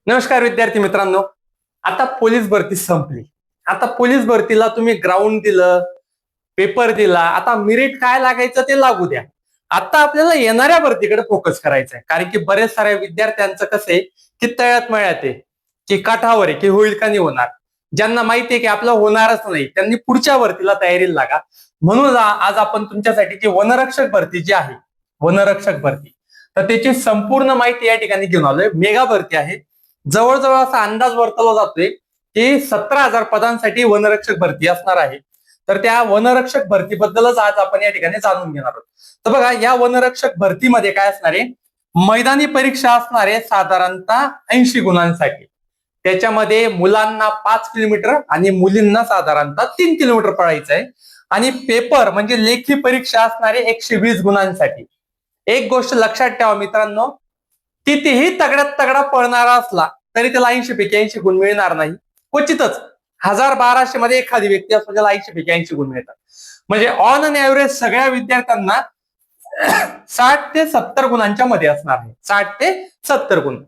नमस्कार विद्यार्थी मित्रांनो. आता पोलीस भरती संपली. आता पोलीस भरतीला तुम्ही ग्राउंड दिलं, पेपर दिला. आता मेरिट काय लागायचं ते लागू द्या. आता आपल्याला येणाऱ्या भरतीकडे फोकस करायचा आहे. कारण की बरेच साऱ्या विद्यार्थ्यांचं कसं आहे की तळ्यात मळ्यात आहे, की काठावर आहे, की होईल का नाही होणार. ज्यांना माहिती आहे की आपलं होणारच नाही त्यांनी पुढच्या भरतीला तयारीला लागा. म्हणून आज आपण तुमच्यासाठी जी वनरक्षक भरती जी आहे, वनरक्षक भरती, तर त्याची संपूर्ण माहिती या ठिकाणी घेऊन आलोय. मेगा भरती आहे. जवळजवळ असा अंदाज वर्तवला जातोय की 17,000 पदांसाठी वनरक्षक भरती असणार आहे. तर त्या वनरक्षक भरतीबद्दलच आज आपण या ठिकाणी जाणून घेणार आहोत. तर बघा, या वनरक्षक भरतीमध्ये काय असणार आहे, मैदानी परीक्षा असणार आहे साधारणतः 80 गुणांसाठी. त्याच्यामध्ये मुलांना 5 किलोमीटर आणि मुलींना साधारणतः 3 किलोमीटर पळायचं आहे. आणि पेपर म्हणजे लेखी परीक्षा असणार आहे 120 गुणांसाठी. एक गोष्ट लक्षात ठेवा मित्रांनो, कितीही तगड्यात तगडा पळणारा असला तरी त्याला 80 पैकी 80 गुण मिळणार नाही. क्वचितच 1000-1200 मध्ये एखादी व्यक्ती असतो त्याला 80 पैकी 80 गुण मिळतात. म्हणजे ऑन अन ऍव्हरेज सगळ्या विद्यार्थ्यांना 60 ते 70 गुणांच्या मध्ये असणार आहे. 60 ते 70 गुण.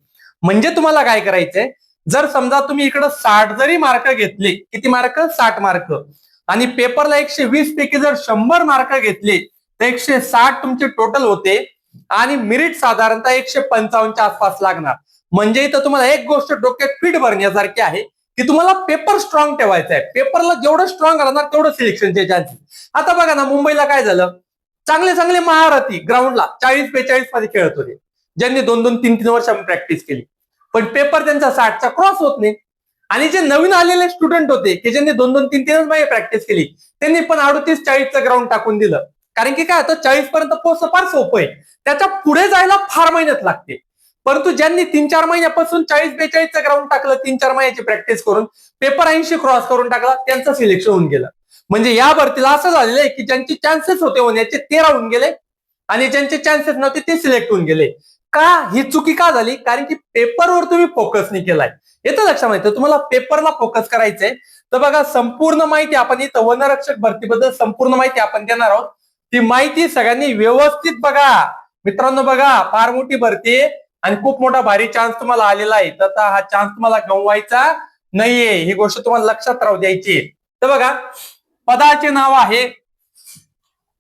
म्हणजे तुम्हाला काय करायचंय, जर समजा तुम्ही इकडे 60 जरी मार्क घेतले, किती मार्क, 60 मार्क, आणि पेपरला 120 पैकी जर 100 मार्क घेतले तर 160 तुमचे टोटल होते. आणि मेरिट साधारणतः 155च्या आसपास लागणार. म्हणजे इथं तुम्हाला एक गोष्ट डोक्यात फिट भरण्यासारखी आहे की तुम्हाला पेपर स्ट्रॉंग ठेवायचा आहे. पेपरला जेवढं स्ट्रॉंग राहणार तेवढं सिलेक्शनचे चान्सेस. आता बघा ना, मुंबईला काय झालं, चांगले चांगले महारथी ग्राउंडला 40-42 मध्ये खेळत होते, ज्यांनी 2-2, 3-3 वर्ष प्रॅक्टिस केली. पण पेपर त्यांचा 60चा क्रॉस होत नाही. आणि जे नवीन आलेले स्टुडंट होते की ज्यांनी 2-2, 3-3 महिने प्रॅक्टिस केली, त्यांनी पण 38-40चं ग्राउंड टाकून दिलं. कारण की काय होतं, 40 पर्यंत पोहोचणं फार सोपं आहे. त्याच्या पुढे जायला फार मेहनत लागते. परंतु ज्यांनी 3-4 महिन्यापासून 40-42चं ग्राउंड टाकलं, 3-4 महिन्याची प्रॅक्टिस करून पेपर 80 क्रॉस करून टाकला, त्यांचं सिलेक्शन होऊन गेलं. म्हणजे या भरतीला असं झालेलं आहे की ज्यांचे चान्सेस होते होण्याचे ते राहून गेले आणि ज्यांचे चान्सेस नव्हते ते सिलेक्ट होऊन गेले. का ही चुकी का झाली? कारण की पेपरवर तुम्ही फोकस नाही केलाय. येतं लक्षात, तुम्हाला पेपरला फोकस करायचंय. तर बघा, संपूर्ण माहिती आपण इथं वनरक्षक भरतीबद्दल संपूर्ण माहिती आपण देणार आहोत. ती माहिती सगळ्यांनी व्यवस्थित बघा मित्रांनो. बघा, फार मोठी भरती आणि खूप मोठा भारी चान्स तुम्हाला आलेला आहे. तर हा चान्स तुम्हाला गमवायचा नाहीये, ही गोष्ट तुम्हाला लक्षात राहू द्यायची. तर बघा, पदाचे नाव आहे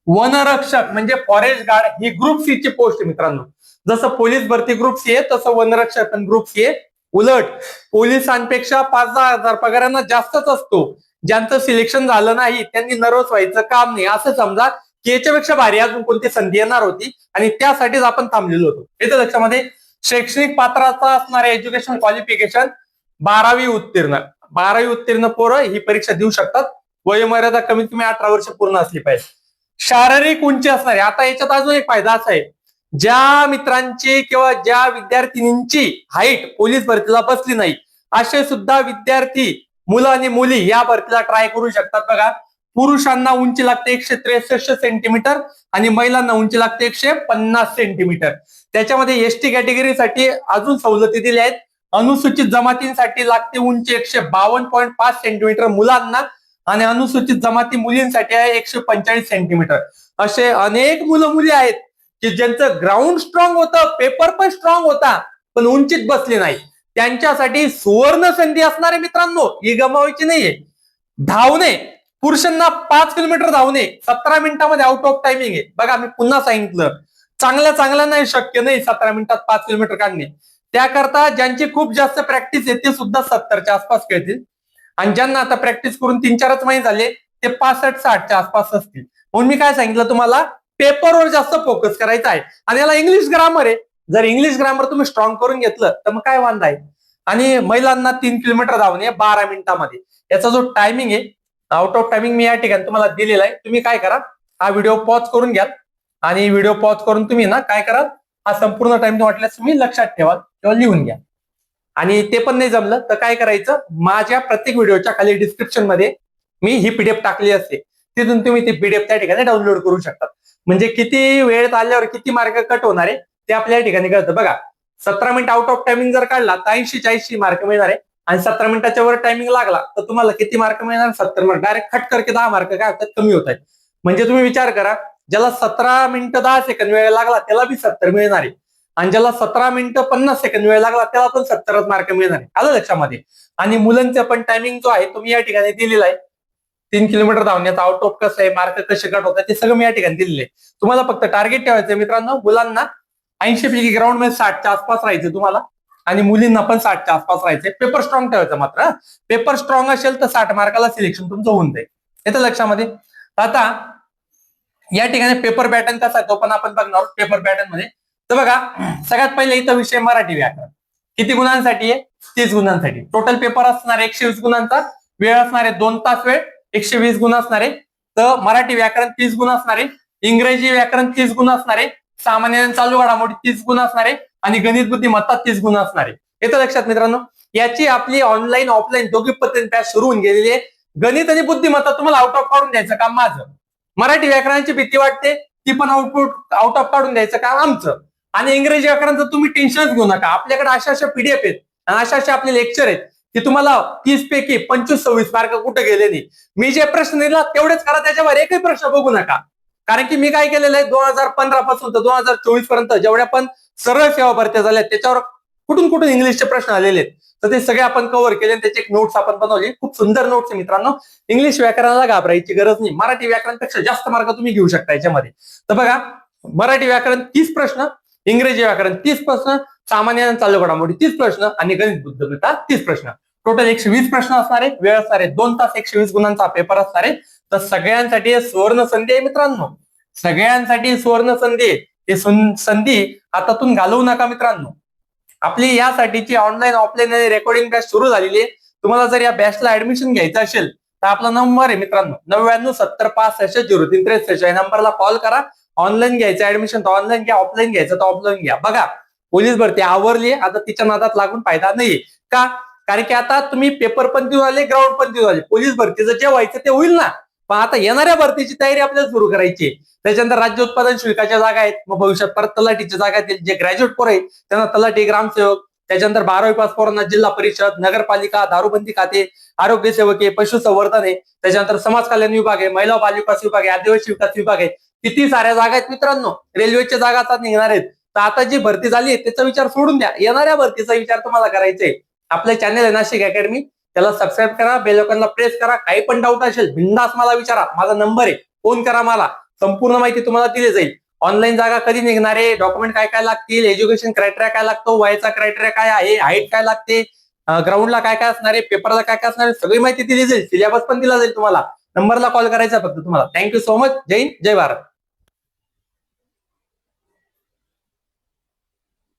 वनरक्षक म्हणजे फॉरेस्ट गार्ड. ही ग्रुप सी ची पोस्ट आहे मित्रांनो. जसं पोलीस भरती ग्रुप सी आहे तसं वनरक्षक पण ग्रुप सी आहे. उलट पोलिसांपेक्षा 5-10 हजार पगारांना जास्तच असतो. ज्यांचं सिलेक्शन झालं नाही त्यांनी नर्वस व्हायचं काम नाही. असं समजा की याच्यापेक्षा भारी अजून कोणती संधी येणार होती आणि त्यासाठीच आपण थांबलेलो होतो. याच्या लक्षामध्ये शैक्षणिक पात्रता असणारे एज्युकेशन क्वालिफिकेशन 12वी उत्तीर्ण. 12वी उत्तीर्ण पोरं ही परीक्षा देऊ शकतात. वयोमर्यादा कमीत कमी 18 वर्ष पूर्ण असली पाहिजे. शारीरिक उंची असणारे. आता याच्यात अजून एक फायदा असा आहे, ज्या मित्रांची किंवा ज्या विद्यार्थिनींची हाईट पोलीस भरतीला बसली नाही असे सुद्धा विद्यार्थी, मुलं आणि मुली या भरतीला ट्राय करू शकतात. बघा, पुरुषांना उंची लागते 163 सेंटीमीटर आणि महिलांना उंची लागते 150 सेंटीमीटर. त्याच्यामध्ये एसटी कॅटेगरीसाठी अजून सवलती दिल्या आहेत. अनुसूचित जमातींसाठी लागते उंची 152.5 सेंटीमीटर मुलांना आणि अनुसूचित जमाती मुलींसाठी आहे 145 सेंटीमीटर. असे अनेक मुलं मुली आहेत की ज्यांचं ग्राउंड स्ट्रॉंग होतं, पेपर पण स्ट्रॉंग होता, पण उंचीत बसली नाही. त्यांच्यासाठी सुवर्ण संधी असणार आहे मित्रांनो, ही गमावायची नाहीये. धावणे, पुरुषांना 5 किलोमीटर धावणे 17 मिनिटांमध्ये आउट ऑफ टायमिंग आहे. बघा, मी पुन्हा सांगितलं, चांगल्या नाही, शक्य नाही 17 मिनिटात 5 किलोमीटर काढणे. त्याकरता ज्यांची खूप जास्त प्रॅक्टिस आहे ते सुद्धा 70च्या आसपास खेळतील. आणि ज्यांना आता प्रॅक्टिस करून 3-4 महिने झाले ते 65-60च्या आसपास असतील. म्हणून मी काय सांगितलं तुम्हाला, पेपरवर जास्त फोकस करायचा आहे. आणि याला इंग्लिश ग्रामर आहे. जर इंग्लिश ग्रामर तुम्ही स्ट्रॉंग करून घेतलं तर मग काय वांधा आहे. आणि महिलांना 3 किलोमीटर धावणे 12 मिनिटांमध्ये. याचा जो टायमिंग आहे, आउट ऑफ टायमिंग मी या ठिकाणी तुम्हाला दिलेला आहे. तुम्ही काय करा, हा व्हिडिओ पॉज करून घ्या आणि व्हिडिओ पॉज करून तुम्ही ना काय करा, हा संपूर्ण टाइम वाटल्यास तुम्ही लक्षात ठेवा किंवा लिहून घ्या. आणि ते पण नाही जमलं तर काय करायचं, माझ्या प्रत्येक व्हिडिओच्या खाली डिस्क्रिप्शन मध्ये मी ही पीडीएफ टाकली असते, तिथून तुम्ही ती पीडीएफ त्या ठिकाणी डाउनलोड करू शकता. म्हणजे किती वेळ आल्यावर किती मार्क कट होणार आहे ते आपल्या ठिकाणी कळतं. बघा, 17 मिनिट आउट ऑफ टायमिंग जर काढला तर 80-80 मार्क मिळणार आहे. आणि 17 मिनिटाच्या वर टायमिंग लागला तर तुम्हाला किती मार्क मिळणार, 70 मार्क. डायरेक्ट खट करके 10 मार्क काय होतात, कमी होत आहेत. म्हणजे तुम्ही विचार करा, ज्याला 17 मिनिटं 10 सेकंद वेळ लागला त्याला बी 70 मिळणार आहे. आणि ज्याला 17 मिनिटं 50 सेकंद वेळ लागला त्याला पण 70 मार्क मिळणार आहे. आलं लक्षामध्ये. आणि मुलांचा पण टायमिंग जो आहे तुम्ही या ठिकाणी दिलेला आहे. 3 किलोमीटर धावण्याचा आउट ऑफ कसं आहे, मार्क कसे कट होतात ते सगळं मी या ठिकाणी दिलेले आहे. तुम्हाला फक्त टार्गेट ठेवायचं मित्रांनो, मुलांना 80 पैकी ग्राउंड मध्ये 60च्या आसपास राहायचे तुम्हाला आणि मुलींना पण 60च्या आसपास राहायचे. पेपर स्ट्रॉंग ठेवायचं मात्र. पेपर स्ट्रॉंग असेल तर 60 मार्काला सिलेक्शन तुमचं होऊन जाईल. येतं लक्षामध्ये. आता या ठिकाणी पेपर पॅटर्न कसा आहे तो पण आपण बघणार आहोत. पेपर पॅटर्न मध्ये तर बघा, सगळ्यात पहिले इथं विषय मराठी व्याकरण. किती गुणांसाठी आहे? 30 गुणांसाठी. टोटल पेपर असणार 120 गुणांचा. वेळ असणार आहे 2 तास वेळ. 120 गुण असणार आहे. तर मराठी व्याकरण 30 गुण असणार आहे. इंग्रजी व्याकरण 30 गुण असणार आहे. सामान्य चालू घडामोडी 30 गुण असणार आहे. आणि गणित बुद्धिमत्ता 30 गुण असणार आहे. येतं लक्षात मित्रांनो. याची आपली ऑनलाईन ऑफलाईन दोघी पद्धतीने बॅच सुरू होऊन गेलेली आहे. गणित आणि बुद्धिमत्ता तुम्हाला आउट ऑफ काढून द्यायचं काम माझं. मराठी व्याकरणाची भीती वाटते ती पण आउट ऑफ काढून द्यायचं काम आमचं. आणि इंग्रजी व्याकरणचं तुम्ही टेन्शनच घेऊ नका. आपल्याकडे अशा पीडीएफ आहेत आणि अशा आपले लेक्चर आहेत की तुम्हाला 30 पैकी 25-26 मार्क कुठे गेले नाही. मी जे प्रश्न दिला तेवढेच करा, त्याच्यावर एकही प्रश्न बघू नका. कारण की मी काय केलेलं आहे 2015 पासून तर 2024 पर्यंत जेवढ्या पण सरळ सेवा भरत्या झाल्या त्याच्यावर कुठून इंग्लिशचे प्रश्न आलेले आहेत. तर ते सगळे आपण कव्हर केले. त्याचे एक नोट्स आपण बनवले. खूप सुंदर नोट्स आहे मित्रांनो. इंग्लिश व्याकरणाला घाबरायची गरज नाही. मराठी व्याकरणपेक्षा जास्त मार्क तुम्ही घेऊ शकता याच्यामध्ये. तर बघा, मराठी व्याकरण 30 प्रश्न, इंग्रजी व्याकरण 30 प्रश्न, सामान्य चालू घडामोडी 30 प्रश्न आणि गणित बुद्धिमत्ता 30 प्रश्न. टोटल 120 प्रश्न असणार आहे. वेळ असणार आहे 2 तास. 120 गुणांचा पेपर असणार आहे. तर सगळ्यांसाठी सुवर्ण संधी आहे मित्रांनो. सगळ्यांसाठी सुवर्ण संधी आहे. ते संधी हातातून घालवू नका मित्रांनो. आपली यासाठीची ऑनलाईन ऑफलाईन आणि रेकॉर्डिंग बॅच सुरू झालेली आहे. तुम्हाला जर या बॅचला ऍडमिशन घ्यायचं असेल तर आपला नंबर आहे मित्रांनो 9970656363 या नंबरला कॉल करा. ऑनलाईन घ्यायचं ऍडमिशन तर ऑनलाईन घ्या, ऑफलाईन घ्यायचं तर ऑफलाईन घ्या. बघा, पोलीस भरती आवरली, आता तिच्या नादात लागून फायदा नाहीये. का? कारण की आता तुम्ही पेपर पण देऊन आले, ग्राउंड पण देऊन आले. पोलीस भरतीचं जे व्हायचं ते होईल ना. पण आता येणाऱ्या भरतीची तयारी आपल्याला सुरू करायची. त्याच्यानंतर राज्य उत्पादन शुल्काच्या जागा आहेत. मग भविष्यात परत तलाठीच्या जागा आहेत. जे ग्रॅज्युएट पोर आहेत त्यांना तलाठी, ग्रामसेवक, त्याच्यानंतर 12वी पास पोरांना जिल्हा परिषद, नगरपालिका, दारूबंदी खाते, आरोग्य सेवक आहे, पशुसंवर्धन आहे, त्याच्यानंतर समाज कल्याण विभाग आहे, महिला बाल विकास विभाग आहे, आदिवासी विकास विभाग आहे. किती साऱ्या जागा आहेत मित्रांनो. रेल्वेच्या जागा आता निघणार आहेत. तर आता जी भरती झाली आहे त्याचा विचार सोडून द्या. येणाऱ्या भरतीचा विचार तुम्हाला करायचा आहे. आपलं चॅनल आहे नाशिक अकॅडमी, त्याला सबस्क्राईब करा, बेल आयकॉनला प्रेस करा. काही पण डाऊट असेल बिंदास मला विचारा. माझा नंबर आहे, फोन करा मला. संपूर्ण माहिती तुम्हाला दिली जाईल. ऑनलाईन जागा कधी निघणार आहे, डॉक्युमेंट काय काय लागतील, एज्युकेशन क्रायटेरिया काय लागतो, वयाचा क्रायटेरिया काय आहे, हाईट काय लागते, ग्राउंडला काय काय असणार आहे, पेपरला काय काय असणार आहे, सगळी माहिती दिली जाईल. सिलेबस पण दिला जाईल तुम्हाला. नंबरला कॉल करायचा फक्त तुम्हाला. Thank you so much. जय हिंद, जय भारत.